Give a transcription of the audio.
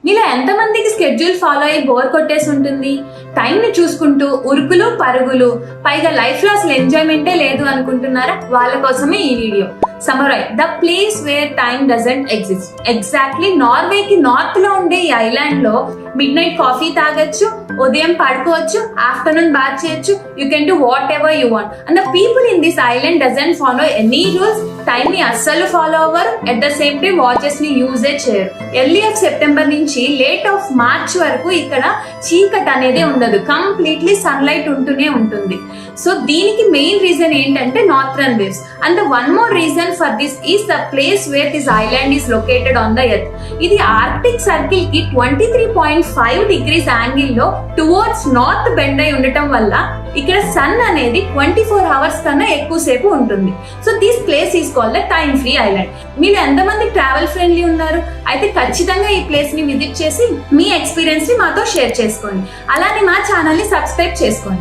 మీలో ఎంతమందికి schedule follow అయ్యి బోర్ కొట్టేసి ఉంటుంది? టైంని చూసుకుంటూ ఉరుకులు పరుగులు, పైగా లైఫ్ లో అసలు ఎంజాయ్మెంటే లేదు అనుకుంటున్నారా? వాళ్ళ కోసమే ఈ వీడియో. Summarise the place where time doesn't exist. Exactly నార్వేకి నార్త్ లో ఉండే ఈ ఐలాండ్ లో మిడ్ నైట్ కాఫీ తాగొచ్చు, ఉదయం పడుకోవచ్చు, ఆఫ్టర్నూన్ బాత్ చేయొచ్చు. You can do what ever you want. And the people in this island doesn't follow any rules. Time ని అస్సలు ఫాలో అవ్వరు. At the same time watches ని యూజే చేయరు. ఎర్లీ ఆఫ్ సెప్టెంబర్ నుంచి లేట్ ఆఫ్ మార్చ్ వరకు ఇక్కడ చీకటి అనేది ఉండదు. కంప్లీట్లీ సన్లైట్ ఉంటూనే ఉంటుంది. సో దీనికి మెయిన్ రీజన్ ఏంటంటే northern waves. And the one more reason for this is the place wear this island is located on the earth. ఇది ఆర్క్టిక్ సర్కిల్ కి 23.5 degrees యాంగిల్ లో టువర్డ్స్ నార్త్ బెండ్ అయి ఉండటం వల్ల ఇక్కడ సన్ అనేది 24 hours కన్నా ఎక్కువసేపు ఉంటుంది. So this place is called the time free island. మీరు ఎంతమంది ట్రావెల్ ఫ్రెండ్లీ ఉన్నారు? అయితే ఖచ్చితంగా ఈ ప్లేస్ ని విజిట్ చేసి మీ ఎక్స్పీరియన్స్ ని మాతో షేర్ చేసుకోండి. అలానే మా ఛానల్ ని సబ్స్క్రైబ్ చేసుకోండి.